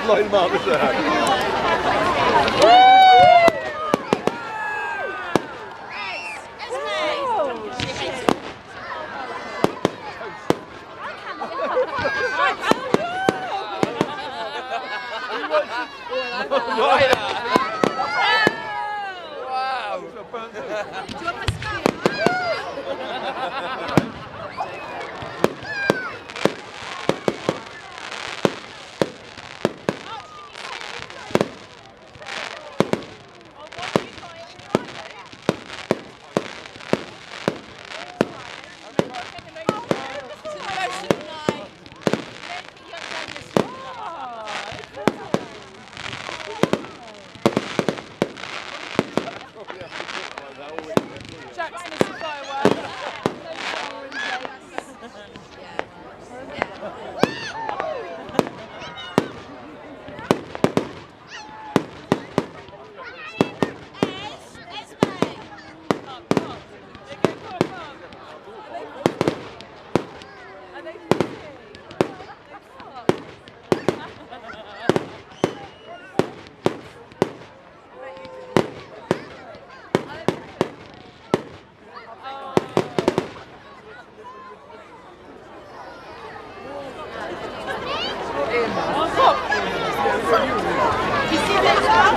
line him up, isn't it?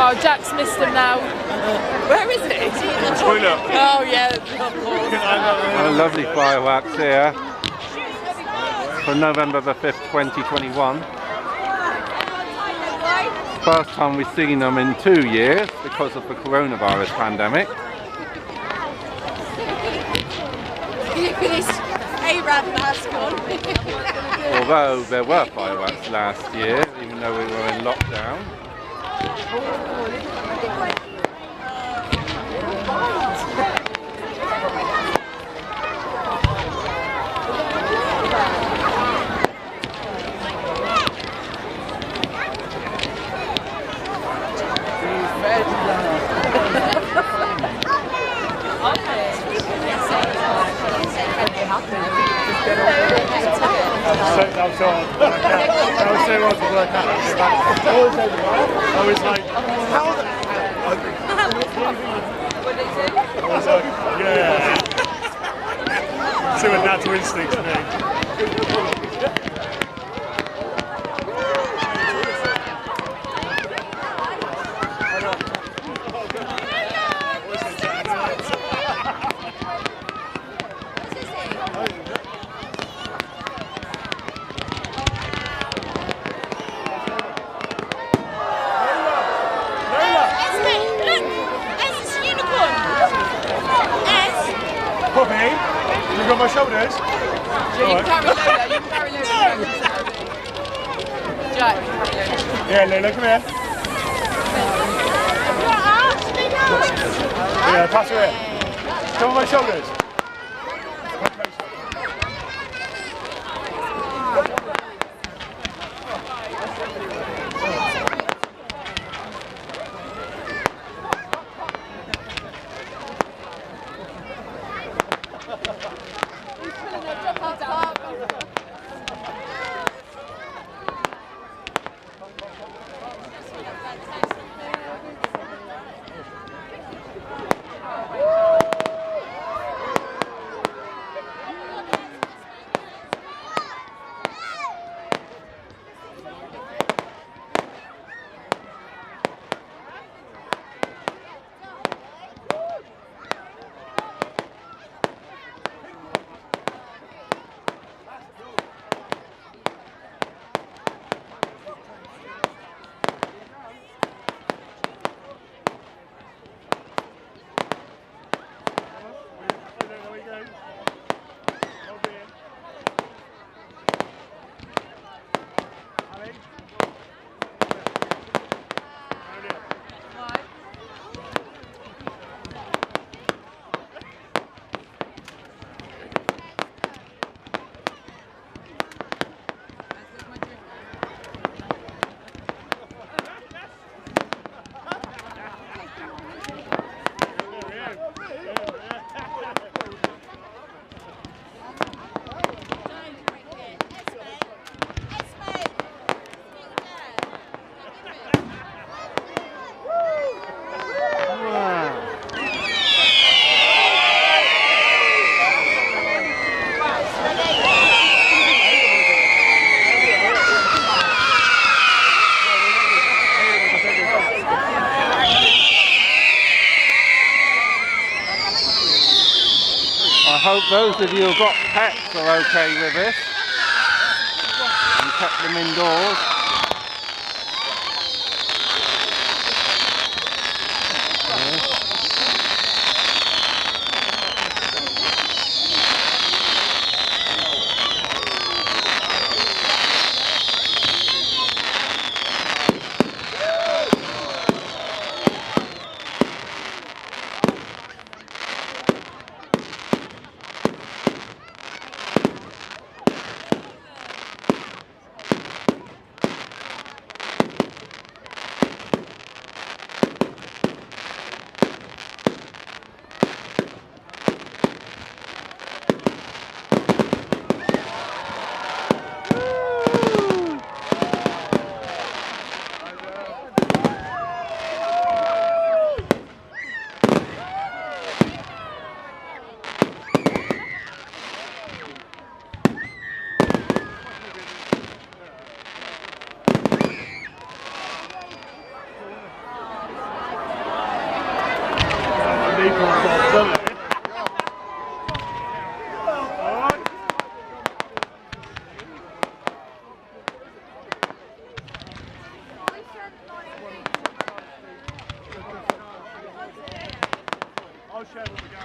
Oh, Jack's missed him now. Where is he? Toilet. Oh, yeah. A lovely fireworks here for November the 5th, 2021. First time we've seen them in 2 years because of the coronavirus pandemic. A-Rab mask on. Although there were fireworks last year, even though we were in lockdown. I was like, how the I was like, yeah. See what natural instincts mean. Poppy, you got my shoulders? Yeah, you can carry Lola, you can carry Lola. Jack, you can carry Lola. Yeah, Lola, come here. Yeah, pass her in. Come on my shoulders. I hope those of you who've got pets are okay with this and kept them indoors. I'll share when we go.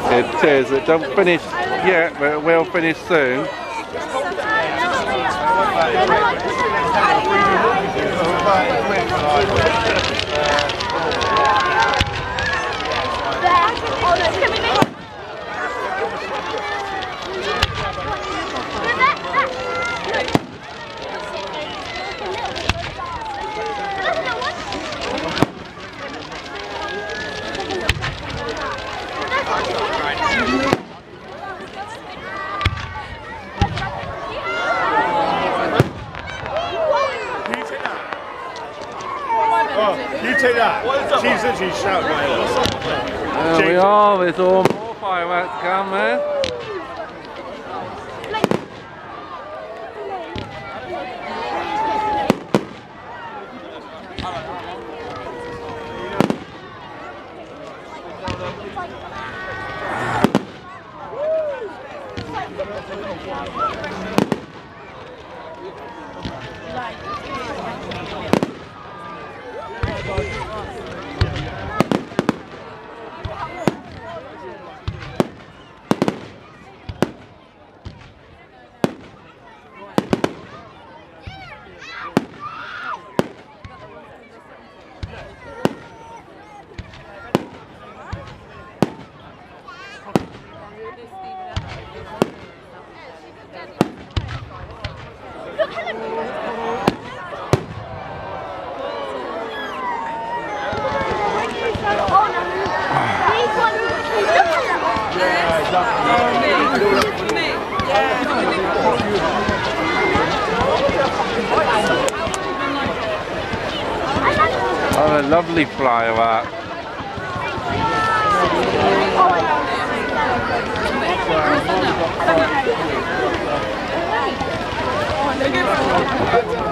It is. It don't finish yet, but it will finish soon. You take that. She's literally shouting right at us. There we are. There's all more fireworks to come, man. lovely firework. Oh,